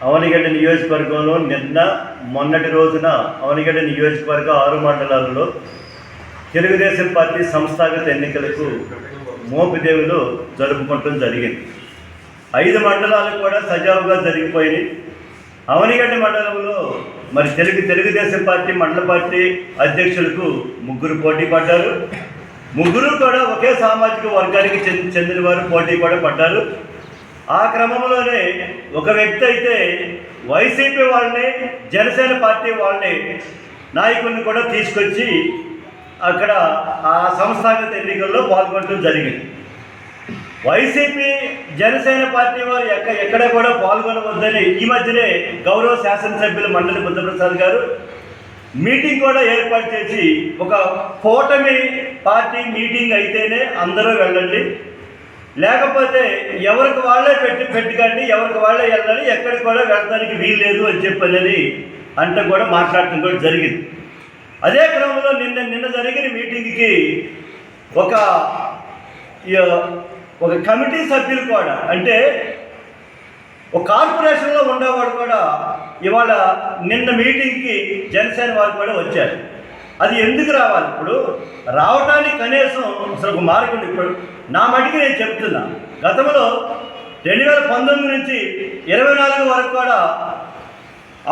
అవనిగడ్డ నియోజకవర్గంలో మొన్నటి రోజున అవనిగడ్డ నియోజకవర్గ 6 మండలాలలో తెలుగుదేశం పార్టీ సంస్థాగత ఎన్నికలకు మోపిదేవిలో జరుపుకోవడం జరిగింది. 5 మండలాలు కూడా సజావుగా జరిగిపోయినాయి. అవనిగడ్డ మండలంలో మరి తెలుగుదేశం పార్టీ మండల పార్టీ అధ్యక్షులకు 3 పోటీ పడ్డారు. 3 కూడా ఒకే సామాజిక వర్గానికి చెందిన వారు పోటీ కూడా పడ్డారు. ఆ క్రమంలోనే ఒక వ్యక్తి అయితే వైసీపీ వాళ్ళని, జనసేన పార్టీ వాళ్ళని నాయకుల్ని కూడా తీసుకొచ్చి అక్కడ ఆ సంస్థాగత ఎన్నికల్లో పాల్గొనడం జరిగింది. వైసీపీ జనసేన పార్టీ వారు ఎక్కడ కూడా పాల్గొనవద్దని ఈ మధ్యనే గౌరవ శాసనసభ్యులు మండలి బుద్ధప్రసాద్ గారు మీటింగ్ కూడా ఏర్పాటు చేసి, ఒక కూటమి పార్టీ మీటింగ్ అయితేనే అందరూ వెళ్ళండి, లేకపోతే ఎవరికి వాళ్ళే పెట్టుకండి, ఎవరికి వాళ్ళే వెళ్ళాలి, ఎక్కడికి కూడా వెళ్ళడానికి వీల్లేదు అని చెప్పని అంటే కూడా మాట్లాడటం కూడా జరిగింది. అదే క్రమంలో నిన్న జరిగిన మీటింగ్కి ఒక కమిటీ సభ్యులు కూడా, అంటే ఒక కార్పొరేషన్లో ఉండేవాడు కూడా ఇవాళ నిన్న మీటింగ్కి జనసేన వారు కూడా వచ్చారు. అది ఎందుకు రావాలి? ఇప్పుడు రావడానికి కనీసం అసలు ఒక మార్గం. ఇప్పుడు నా మటుకు నేను చెప్తున్నా, గతంలో 2019 నుంచి 24 వరకు కూడా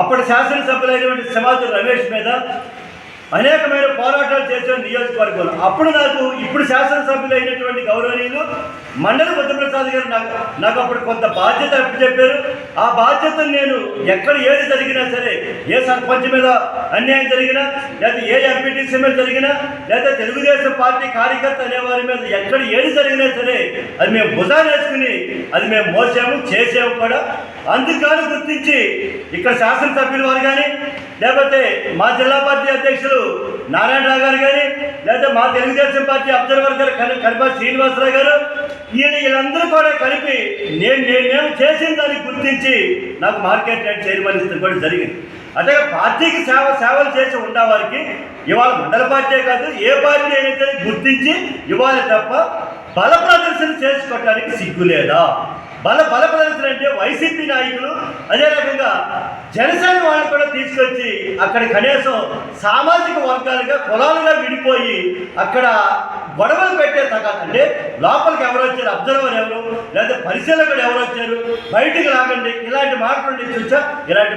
అప్పటి శాసనసభ్యులైనటువంటి సింహాద్రి రమేష్ మీద అనేకమైన పోరాటాలు చేసిన నియోజకవర్గంలో అప్పుడు ఇప్పుడు శాసనసభ్యులు అయినటువంటి గౌరవనీయులు మండలి బుద్ధప్రసాద్ గారు నాకు అప్పుడు కొంత బాధ్యత చెప్పారు. ఆ బాధ్యతను నేను ఎక్కడ ఏది జరిగినా సరే, ఏ సర్పంచ్ మీద అన్యాయం జరిగినా, లేదా ఏ ఎంపీటీసీ మీద జరిగినా, లేదా తెలుగుదేశం పార్టీ కార్యకర్త అనేవారి మీద ఎక్కడ ఏది జరిగినా సరే అది మేము భుజాలు వేసుకుని అది మేము మోసాము, చేసాము కూడా. అందుకని గుర్తించి ఇక్కడ శాసనసభ్యులు వారు కానీ, లేకపోతే మా జిల్లా పార్టీ అధ్యక్షులు నారాయణరావు గారు కానీ, లేదా మా తెలుగుదేశం పార్టీ అబ్జర్వర్ గారు కనిపా శ్రీనివాసరావు గారు, వీళ్ళందరూ కూడా కలిపి నేను చేసిన దాన్ని గుర్తించి నాకు మార్కెట్ రేట్ చైర్మన్ ఇస్తే కూడా జరిగింది. అంటే పార్టీకి సేవలు చేసి ఉన్నవారికి ఇవాళ మండల పార్టీ కాదు, ఏ పార్టీ అయినా గుర్తించి ఇవ్వాలి తప్ప బల ప్రదర్శన చేసుకోవడానికి సిగ్గు లేదా? బల ప్రదర్శన అంటే వైసీపీ నాయకులు, అదే రకంగా జనసేన వాళ్ళు కూడా తీసుకొచ్చి అక్కడ కనీసం సామాజిక వర్గాలుగా, కులాలుగా విడిపోయి అక్కడ గొడవలు పెట్టే తగ్గ, అంటే లోపలికి ఎవరు వచ్చారు, అబ్జర్వర్ ఎవరు, లేదా పరిశీలకుడు ఎవరు వచ్చారు, బయటికి లాగండి, ఇలాంటి మాటలు చూసా. ఇలాంటి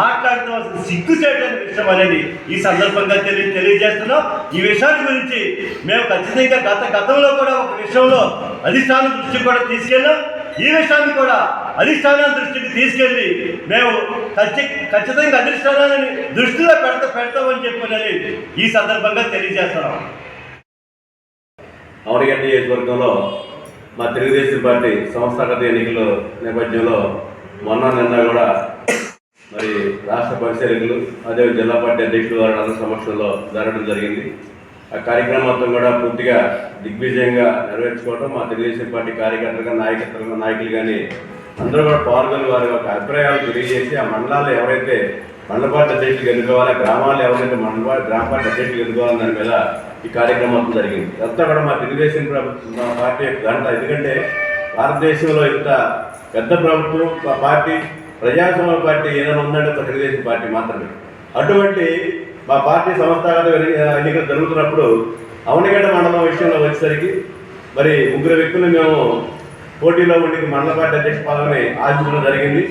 మాట్లాడుతూ సిగ్గు చేయడానికి విషయం అనేది ఈ సందర్భంగా తెలియజేస్తున్నాం. ఈ విషయాన్ని గురించి మేము ఖచ్చితంగా గతంలో కూడా ఒక విషయంలో అధిష్టానం దృష్టికి కూడా తీసుకెళ్ళాం. ఈ విషయాన్ని కూడా అధిష్టానం దృష్టికి తీసుకెళ్ళి మేము ఖచ్చితంగా అధిష్టానాన్ని దృష్టిలో పెడతామని చెప్పినది ఈ సందర్భంగా తెలియజేస్తున్నాం. అవనిగడ్డ నియోజకవర్గంలో మా తెలుగుదేశం పార్టీ సంస్థాగత ఎన్నికల నేపథ్యంలో నిన్న కూడా మరి రాష్ట్ర పరిశీలకులు, అదే జిల్లా పార్టీ అధ్యక్షులు వారి అందరి సమక్షంలో జరగడం జరిగింది. ఆ కార్యక్రమం మొత్తం కూడా పూర్తిగా దిగ్విజయంగా నెరవేర్చుకోవడం, మా తెలుగుదేశం పార్టీ కార్యకర్తలుగా, నాయకులు కానీ అందరూ కూడా పాల్గొని వారి యొక్క అభిప్రాయాలు తెలియజేసి, ఆ మండలాల్లో ఎవరైతే మండల పార్టీ అధ్యక్షులు ఎన్నుకోవాలా, గ్రామాల్లో ఎవరైతే గ్రామ పార్టీ అధ్యక్షులు ఎన్నుకోవాలని దాని మీద ఈ కార్యక్రమం మొత్తం జరిగింది. అంతా కూడా మా తెలుగుదేశం పార్టీ యొక్క ఘనత. ఎందుకంటే భారతదేశంలో ఇంత పెద్ద ప్రభుత్వం పార్టీ, ప్రజాస్వామ్య పార్టీ ఏదైనా ఉందంటే ఒక తెలుగుదేశం పార్టీ మాత్రమే. అటువంటి మా పార్టీ సంస్థాగత ఎన్నికలు జరుగుతున్నప్పుడు అవనిగడ్డ మండలం విషయంలో వచ్చేసరికి మరి 3 వ్యక్తులు మేము పోటీలో ఉండి మండల పార్టీ అధ్యక్ష పదవిని ఆశించడం జరిగింది.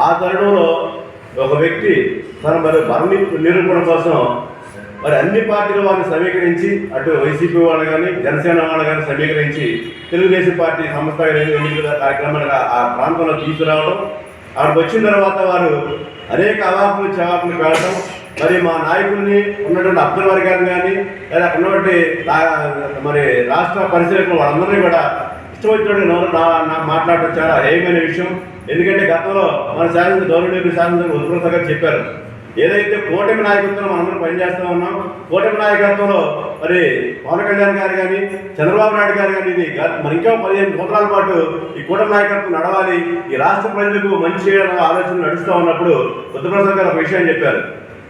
ఆ తరుణంలో ఒక వ్యక్తి తన బరణి నిరూపణ కోసం మరి అన్ని పార్టీల వాళ్ళని సమీకరించి, అటు వైసీపీ వాళ్ళు కానీ, జనసేన వాళ్ళు కానీ సమీకరించి తెలుగుదేశం పార్టీ సంస్థాగత ఎన్నికల కార్యక్రమాన్ని ఆ ప్రాంతంలో తీసుకురావడం, అక్కడికి వచ్చిన తర్వాత వారు అనేక అవాకులు చవాకులు కావడం, మరి మా నాయకుల్ని ఉన్నటువంటి అబ్జర్వర్ గారిని కానీ, లేదా అక్కడ ఉన్నటువంటి మరి రాష్ట్ర పరిశీలకులు వాళ్ళందరినీ కూడా ఇష్టం వచ్చినట్టు మాట్లాడటం చాలా హేయమైన విషయం. ఎందుకంటే గతంలో మన గవర్నమెంట్ శాసనసభ ఉద్భృత గారు చెప్పారు, ఏదైతే కూటమి నాయకత్వంలో మనందరం పనిచేస్తూ ఉన్నాం, కూటమి నాయకత్వంలో మరి పవన్ కళ్యాణ్ గారు కానీ, చంద్రబాబు నాయుడు గారు కానీ, ఇది మరి ఇంకా 15 సంవత్సరాల పాటు ఈ కూటమి నాయకత్వం నడవాలి, ఈ రాష్ట్ర ప్రజలకు మంచి చేయాలన్న ఆలోచన నడుస్తూ ఉన్నప్పుడు బుద్ధప్రసాద్ గారు ఒక విషయం చెప్పారు.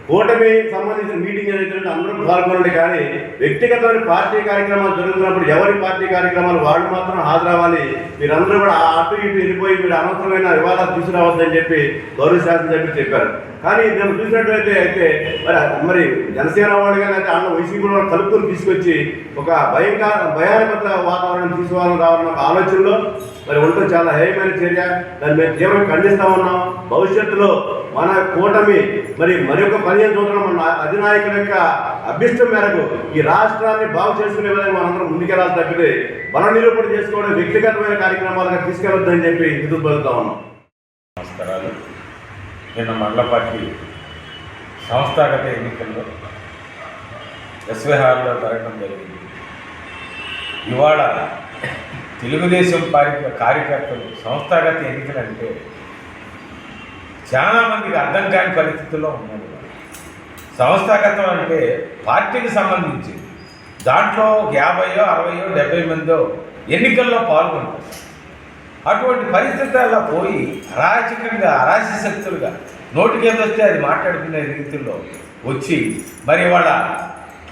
కూటమి సంబంధించిన మీటింగ్ ఏదైతే అందరూ పాల్గొనండి, కానీ వ్యక్తిగతమైన పార్టీ కార్యక్రమాలు జరుగుతున్నప్పుడు ఎవరి పార్టీ కార్యక్రమాలు వాళ్ళు మాత్రం హాజరవ్వాలి. మీరందరూ కూడా అటు ఇటు వెళ్ళిపోయి మీరు అనవసరమైన వివాదాలు తీసుకురావద్దని చెప్పి గౌరవ శాసనసభ్యులు చెప్పారు. కానీ నేను చూసినట్లయితే మరి జనసేన వాళ్ళు కానీ అయితే అన్న వైసీపీ వాళ్ళు కలుపుకొని తీసుకొచ్చి ఒక భయానక వాతావరణం తీసుకురావాలన్న ఆలోచనలో మరి ఉండటం చాలా హేయమైన చర్య. దాన్ని మేము తీవ్రంగా ఖండిస్తా ఉన్నాం. భవిష్యత్తులో మన కూటమి మరొక 15 సంవత్సరాలు మన అధినాయకుల యొక్క అభ్యర్థం మేరకు ఈ రాష్ట్రాన్ని బాగు చేసుకునే విధంగా మనందరం ముందుకెళ్ళాలి తప్పితే బల నిరూపణ చేసుకోవడం వ్యక్తిగతమైన కార్యక్రమాలుగా తీసుకెళ్ళొద్దని చెప్పి ఎదురు పలుకుతా ఉన్నాం. నమస్కారాలు. నిన్న మండల పార్టీ సంస్థాగత ఎన్నికల్లో ఎస్వీఆర్లో జరగడం జరిగింది. ఇవాళ తెలుగుదేశం పార్టీ కార్యకర్తలు సంస్థాగత ఎన్నికలు అంటే చాలామందికి అర్థం కాని పరిస్థితుల్లో ఉన్నారు. సంస్థాగతం అంటే పార్టీకి సంబంధించి దాంట్లో 50, 60, 70 మందో ఎన్నికల్లో పాల్గొంటారు. అటువంటి పరిస్థితుల్లో పోయి అరాచకంగా అరాచక శక్తులుగా నోటికేదొస్తే అది మాట్లాడుకునే రీతిలో వచ్చి మరి వాళ్ళ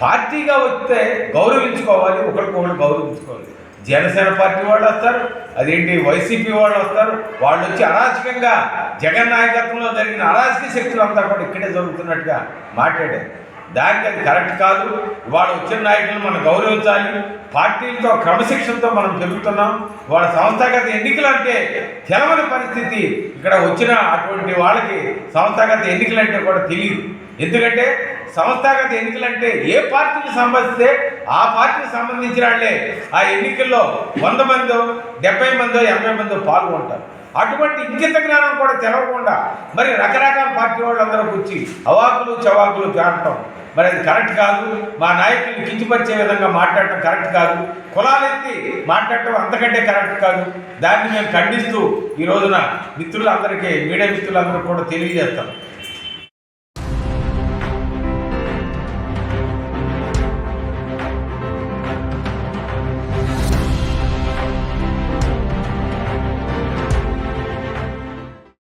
పార్టీగా వస్తే గౌరవించుకోవాలి, ఒకరికొకరు గౌరవించుకోవాలి. జనసేన పార్టీ వాళ్ళు వస్తారు, అదేంటి వైసీపీ వాళ్ళు వస్తారు, వాళ్ళు వచ్చి అరాచకంగా జగన్ నాయకత్వంలో జరిగిన అరాచక శక్తులు అంతా కూడా ఇక్కడే జరుగుతున్నట్టుగా మాట్లాడారు. దానికి అది కరెక్ట్ కాదు. వాళ్ళ వచ్చిన నాయకులను మనం గౌరవించాలి. పార్టీలతో క్రమశిక్షణతో మనం పెరుగుతున్నాం. వాళ్ళ సంస్థాగత ఎన్నికలు అంటే తెలవని పరిస్థితి. ఇక్కడ వచ్చిన అటువంటి వాళ్ళకి సంస్థాగత ఎన్నికలు అంటే కూడా తెలియదు. ఎందుకంటే సంస్థాగత ఎన్నికలు అంటే ఏ పార్టీకి సంబంధిస్తే ఆ పార్టీకి సంబంధించిన వాళ్ళే ఆ ఎన్నికల్లో 100 మందో 70 మందో 80 మందో పాల్గొంటారు. అటువంటి ఇంకిత జ్ఞానం కూడా తెలవకుండా మరి రకరకాల పార్టీ వాళ్ళందరూ వచ్చి అవాకులు చవాకులు పేరటం మరి అది కరెక్ట్ కాదు. మా నాయకుల్ని కించపరిచే విధంగా మాట్లాడటం కరెక్ట్ కాదు. కులాలెత్తి మాట్లాడటం అంతకంటే కరెక్ట్ కాదు. దాన్ని మేము ఖండిస్తూ ఈ రోజున మిత్రులందరికీ, మీడియా మిత్రులందరూ కూడా తెలియజేస్తాం.